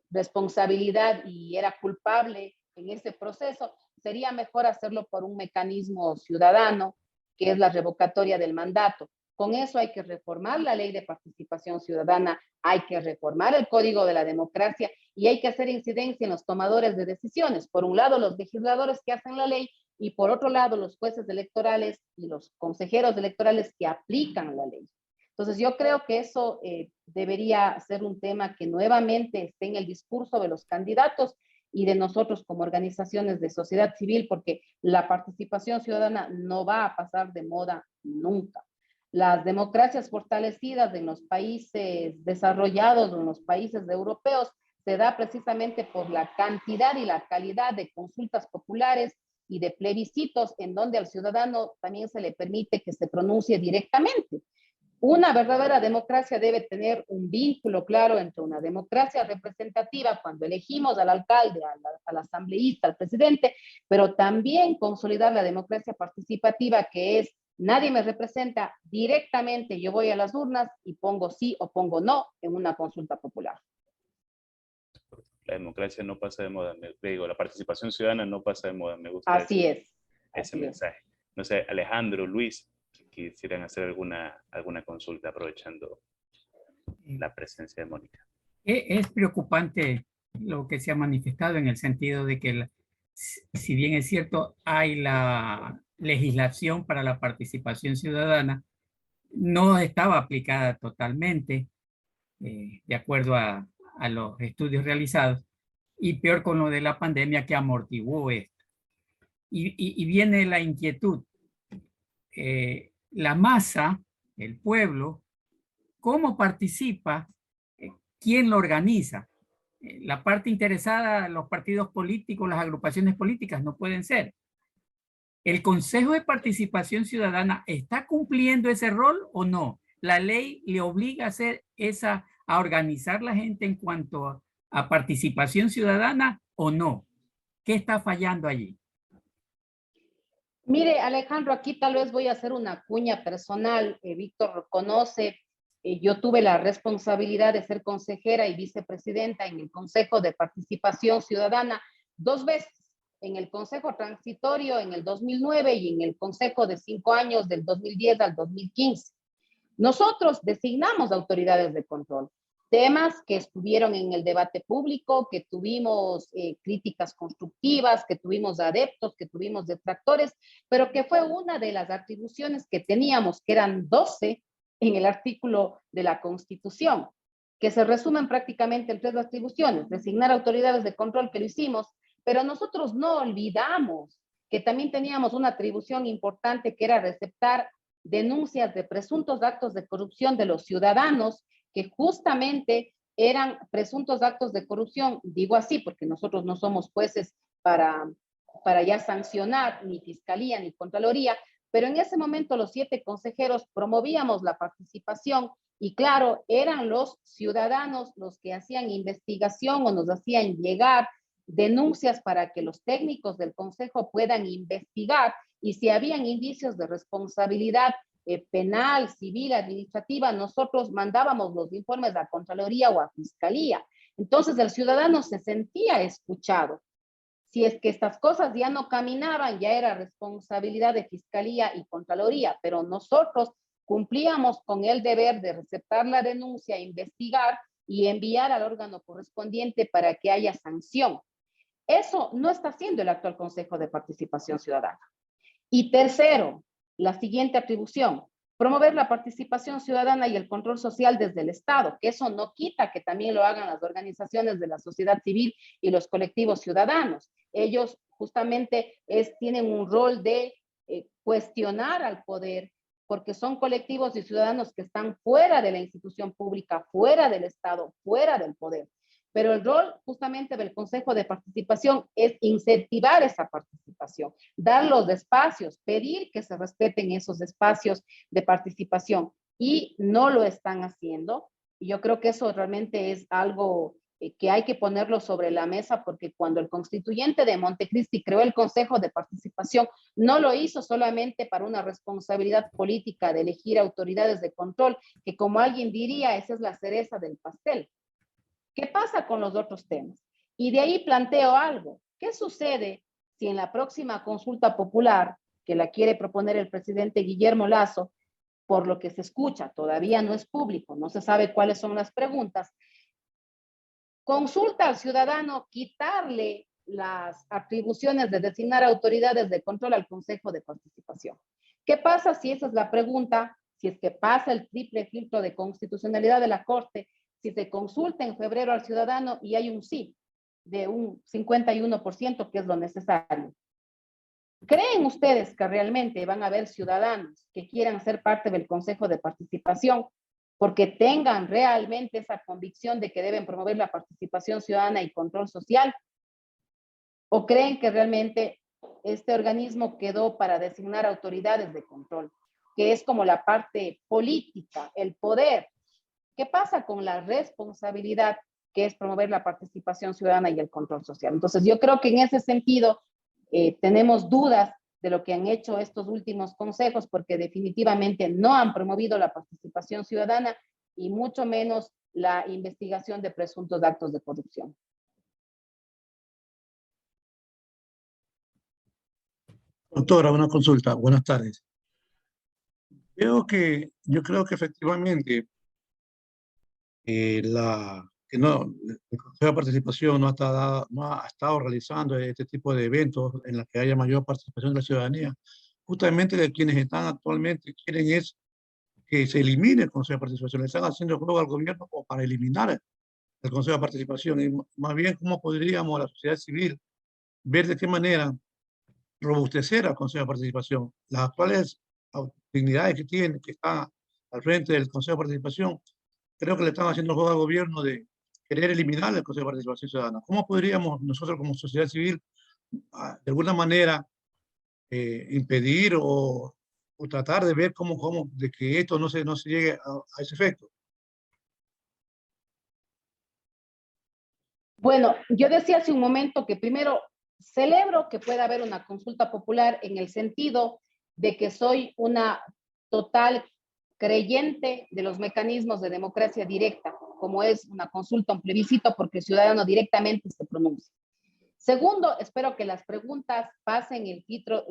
responsabilidad y era culpable en ese proceso, sería mejor hacerlo por un mecanismo ciudadano, que es la revocatoria del mandato. Con eso hay que reformar la ley de participación ciudadana, hay que reformar el código de la democracia y hay que hacer incidencia en los tomadores de decisiones. Por un lado, los legisladores que hacen la ley y por otro lado, los jueces electorales y los consejeros electorales que aplican la ley. Entonces, yo creo que eso debería ser un tema que nuevamente esté en el discurso de los candidatos y de nosotros como organizaciones de sociedad civil, porque la participación ciudadana no va a pasar de moda nunca. Las democracias fortalecidas en los países desarrollados o en los países europeos se da precisamente por la cantidad y la calidad de consultas populares y de plebiscitos en donde al ciudadano también se le permite que se pronuncie directamente. Una verdadera democracia debe tener un vínculo claro entre una democracia representativa cuando elegimos al alcalde, al asambleísta, al presidente, pero también consolidar la democracia participativa, que es nadie me representa directamente, yo voy a las urnas y pongo sí o pongo no en una consulta popular. La democracia no pasa de moda, digo, la participación ciudadana no pasa de moda, me gusta Así ese mensaje. No sé, Alejandro, Luis, quisieran hacer alguna consulta aprovechando la presencia de Mónica. Es preocupante lo que se ha manifestado en el sentido de que si bien es cierto, hay la legislación para la participación ciudadana, no estaba aplicada totalmente, de acuerdo a los estudios realizados, y peor con lo de la pandemia que amortiguó esto. Y viene la inquietud. La masa, el pueblo, ¿cómo participa? ¿Quién lo organiza? La parte interesada, los partidos políticos, las agrupaciones políticas no pueden ser. ¿El Consejo de Participación Ciudadana está cumpliendo ese rol o no? ¿La ley le obliga a hacer a organizar la gente en cuanto a participación ciudadana o no? ¿Qué está fallando allí? Mire, Alejandro, aquí tal vez voy a hacer una cuña personal. Víctor conoce, yo tuve la responsabilidad de ser consejera y vicepresidenta en el Consejo de Participación Ciudadana 2 veces, en el Consejo Transitorio en el 2009 y en el Consejo de 5 años del 2010 al 2015. Nosotros designamos autoridades de control, temas que estuvieron en el debate público, que tuvimos críticas constructivas, que tuvimos adeptos, que tuvimos detractores, pero que fue una de las atribuciones que teníamos, que eran 12 en el artículo de la Constitución, que se resumen prácticamente en 3 atribuciones: designar autoridades de control, que lo hicimos, pero nosotros no olvidamos que también teníamos una atribución importante, que era receptar denuncias de presuntos actos de corrupción de los ciudadanos, que justamente eran presuntos actos de corrupción. Digo así porque nosotros no somos jueces para ya sancionar ni fiscalía ni contraloría, pero en ese momento los 7 consejeros promovíamos la participación y claro, eran los ciudadanos los que hacían investigación o nos hacían llegar denuncias para que los técnicos del consejo puedan investigar, y si habían indicios de responsabilidad penal, civil, administrativa, nosotros mandábamos los informes a Contraloría o a Fiscalía. Entonces el ciudadano se sentía escuchado. Si es que estas cosas ya no caminaban, ya era responsabilidad de Fiscalía y Contraloría, pero nosotros cumplíamos con el deber de receptar la denuncia, investigar y enviar al órgano correspondiente para que haya sanción. Eso no está haciendo el actual Consejo de Participación Ciudadana. Y tercero, la siguiente atribución: promover la participación ciudadana y el control social desde el Estado, que eso no quita que también lo hagan las organizaciones de la sociedad civil y los colectivos ciudadanos. Ellos justamente tienen un rol de cuestionar al poder, porque son colectivos y ciudadanos que están fuera de la institución pública, fuera del Estado, fuera del poder. Pero el rol justamente del Consejo de Participación es incentivar esa participación, dar los espacios, pedir que se respeten esos espacios de participación, y no lo están haciendo. Y yo creo que eso realmente es algo que hay que ponerlo sobre la mesa, porque cuando el constituyente de Montecristi creó el Consejo de Participación, no lo hizo solamente para una responsabilidad política de elegir autoridades de control, que como alguien diría, esa es la cereza del pastel. ¿Qué pasa con los otros temas? Y de ahí planteo algo. ¿Qué sucede si en la próxima consulta popular, que la quiere proponer el presidente Guillermo Lasso, por lo que se escucha, todavía no es público, no se sabe cuáles son las preguntas, consulta al ciudadano quitarle las atribuciones de designar autoridades de control al Consejo de Participación? ¿Qué pasa si esa es la pregunta? Si es que pasa el triple filtro de constitucionalidad de la Corte, si se consulta en febrero al ciudadano y hay un sí de un 51%, que es lo necesario. ¿Creen ustedes que realmente van a haber ciudadanos que quieran ser parte del Consejo de Participación porque tengan realmente esa convicción de que deben promover la participación ciudadana y control social? ¿O creen que realmente este organismo quedó para designar autoridades de control, que es como la parte política, el poder? ¿Qué pasa con la responsabilidad, que es promover la participación ciudadana y el control social? Entonces, yo creo que en ese sentido tenemos dudas de lo que han hecho estos últimos consejos, porque definitivamente no han promovido la participación ciudadana y mucho menos la investigación de presuntos actos de corrupción. Doctora, una consulta. Buenas tardes. Yo creo que efectivamente que no, el Consejo de Participación no ha estado realizando este tipo de eventos en los que haya mayor participación de la ciudadanía. Justamente de quienes están actualmente quieren es que se elimine el Consejo de Participación. Le están haciendo juego al gobierno como para eliminar el Consejo de Participación. Y más bien, ¿cómo podríamos la sociedad civil ver de qué manera robustecer al Consejo de Participación? Las actuales dignidades que tiene, que están al frente del Consejo de Participación, creo que le están haciendo juego al gobierno de querer eliminar el Consejo de Participación Ciudadana. ¿Cómo podríamos nosotros como sociedad civil de alguna manera impedir o tratar de ver cómo de que esto no se llegue a ese efecto? Bueno, yo decía hace un momento que primero celebro que pueda haber una consulta popular en el sentido de que soy una total creyente de los mecanismos de democracia directa, como es una consulta, un plebiscito, porque el ciudadano directamente se pronuncia. Segundo, espero que las preguntas pasen el filtro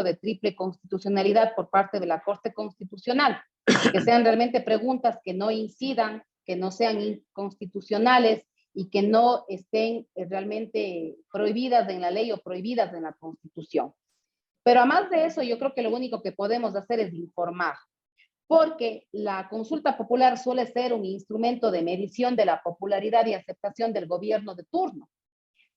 de triple constitucionalidad por parte de la Corte Constitucional, que sean realmente preguntas que no incidan, que no sean inconstitucionales y que no estén realmente prohibidas en la ley o prohibidas en la Constitución. Pero además de eso, yo creo que lo único que podemos hacer es informar, porque la consulta popular suele ser un instrumento de medición de la popularidad y aceptación del gobierno de turno.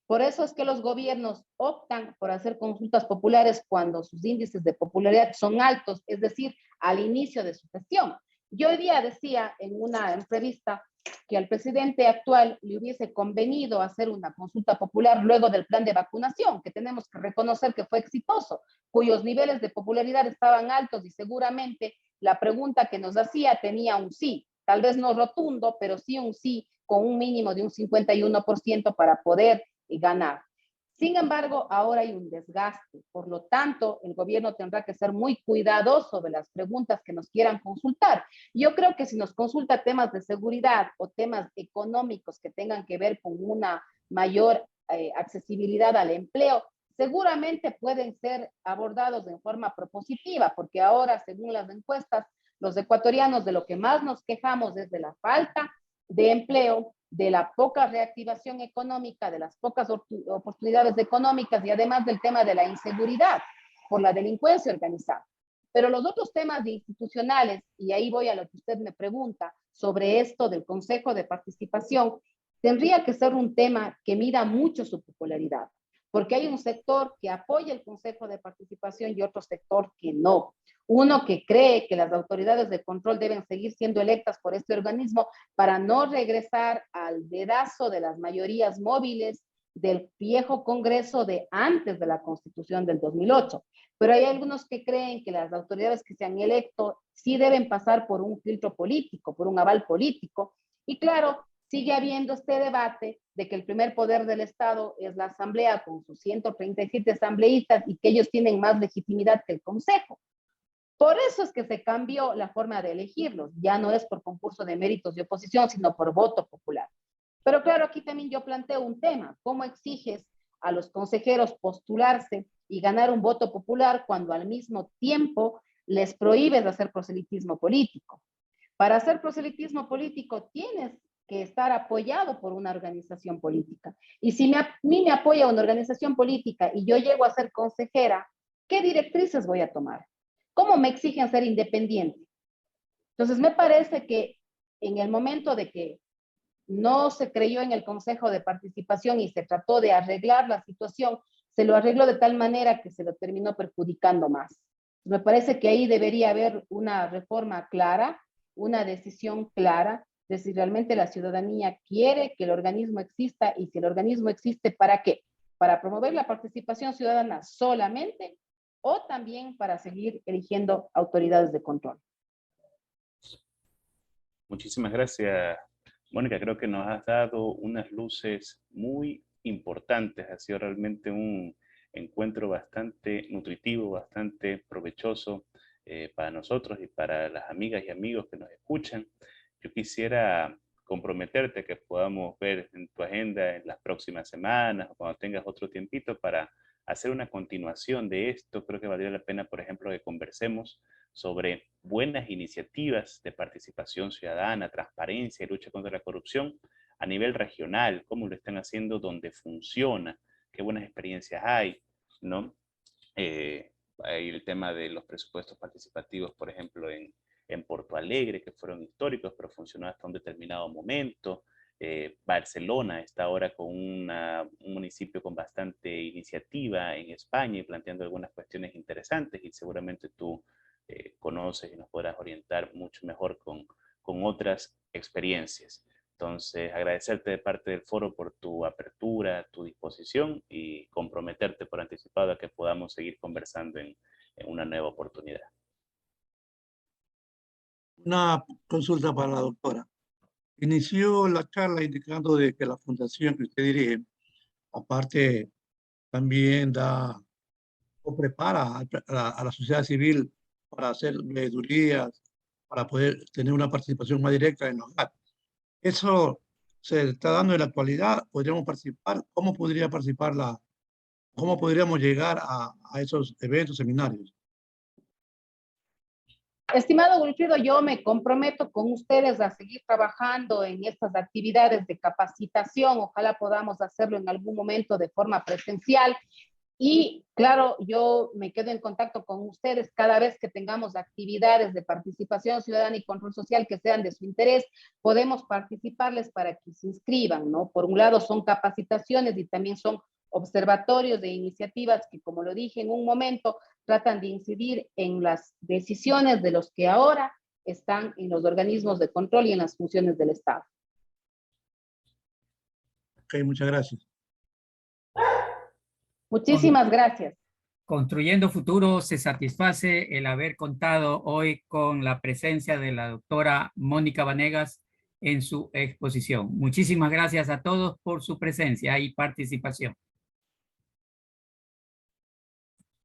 Por eso es que los gobiernos optan por hacer consultas populares cuando sus índices de popularidad son altos, es decir, al inicio de su gestión. Yo hoy día decía en una entrevista que al presidente actual le hubiese convenido hacer una consulta popular luego del plan de vacunación, que tenemos que reconocer que fue exitoso, cuyos niveles de popularidad estaban altos y seguramente la pregunta que nos hacía tenía un sí, tal vez no rotundo, pero sí un sí con un mínimo de un 51% para poder ganar. Sin embargo, ahora hay un desgaste. Por lo tanto, el gobierno tendrá que ser muy cuidadoso sobre las preguntas que nos quieran consultar. Yo creo que si nos consulta temas de seguridad o temas económicos que tengan que ver con una mayor accesibilidad al empleo, seguramente pueden ser abordados en forma propositiva, porque ahora, según las encuestas, los ecuatorianos de lo que más nos quejamos es de la falta de empleo, de la poca reactivación económica, de las pocas oportunidades económicas y además del tema de la inseguridad por la delincuencia organizada. Pero los otros temas institucionales, y ahí voy a lo que usted me pregunta sobre esto del Consejo de Participación, tendría que ser un tema que mida mucho su popularidad, porque hay un sector que apoya el Consejo de Participación y otro sector que no. Uno que cree que las autoridades de control deben seguir siendo electas por este organismo para no regresar al dedazo de las mayorías móviles del viejo Congreso de antes de la Constitución del 2008. Pero hay algunos que creen que las autoridades que se han electo sí deben pasar por un filtro político, por un aval político. Y claro, sigue habiendo este debate de que el primer poder del Estado es la Asamblea con sus 137 asambleístas y que ellos tienen más legitimidad que el Consejo. Por eso es que se cambió la forma de elegirlos. Ya no es por concurso de méritos de oposición, sino por voto popular. Pero claro, aquí también yo planteo un tema. ¿Cómo exiges a los consejeros postularse y ganar un voto popular cuando al mismo tiempo les prohíbes hacer proselitismo político? Para hacer proselitismo político tienes que estar apoyado por una organización política. Y si a mí me apoya una organización política y yo llego a ser consejera, ¿qué directrices voy a tomar? ¿Cómo me exigen ser independiente? Entonces, me parece que en el momento de que no se creyó en el Consejo de Participación y se trató de arreglar la situación, se lo arregló de tal manera que se lo terminó perjudicando más. Me parece que ahí debería haber una reforma clara, una decisión clara de si realmente la ciudadanía quiere que el organismo exista y si el organismo existe, ¿para qué? Para promover la participación ciudadana solamente o también para seguir eligiendo autoridades de control. Muchísimas gracias, Mónica. Creo que nos has dado unas luces muy importantes. Ha sido realmente un encuentro bastante nutritivo, bastante provechoso para nosotros y para las amigas y amigos que nos escuchan. Yo quisiera comprometerte que podamos ver en tu agenda en las próximas semanas o cuando tengas otro tiempito para hacer una continuación de esto. Creo que valdría la pena, por ejemplo, que conversemos sobre buenas iniciativas de participación ciudadana, transparencia y lucha contra la corrupción a nivel regional, cómo lo están haciendo, dónde funciona, qué buenas experiencias hay, ¿no? Hay el tema de los presupuestos participativos, por ejemplo, en Porto Alegre, que fueron históricos, pero funcionó hasta un determinado momento. Barcelona está ahora con un municipio con bastante iniciativa en España y planteando algunas cuestiones interesantes, y seguramente tú conoces y nos podrás orientar mucho mejor con otras experiencias. Entonces, agradecerte de parte del foro por tu apertura, tu disposición, y comprometerte por anticipado a que podamos seguir conversando en una nueva oportunidad. Una consulta para la doctora. Inició la charla indicando de que la fundación que usted dirige, aparte, también da o prepara a la sociedad civil para hacer veedurías, para poder tener una participación más directa en los actos. Eso se está dando en la actualidad. ¿Podríamos participar? ¿Cómo podría participar cómo podríamos llegar a esos eventos, seminarios? Estimado Wilfrido, yo me comprometo con ustedes a seguir trabajando en estas actividades de capacitación. Ojalá podamos hacerlo en algún momento de forma presencial. Y claro, yo me quedo en contacto con ustedes cada vez que tengamos actividades de participación ciudadana y control social que sean de su interés. Podemos participarles para que se inscriban, ¿no? Por un lado son capacitaciones y también son observatorios de iniciativas que, como lo dije en un momento, tratan de incidir en las decisiones de los que ahora están en los organismos de control y en las funciones del Estado. Ok, muchas gracias. Muchísimas gracias. Construyendo Futuro se satisface el haber contado hoy con la presencia de la doctora Mónica Vanegas en su exposición. Muchísimas gracias a todos por su presencia y participación.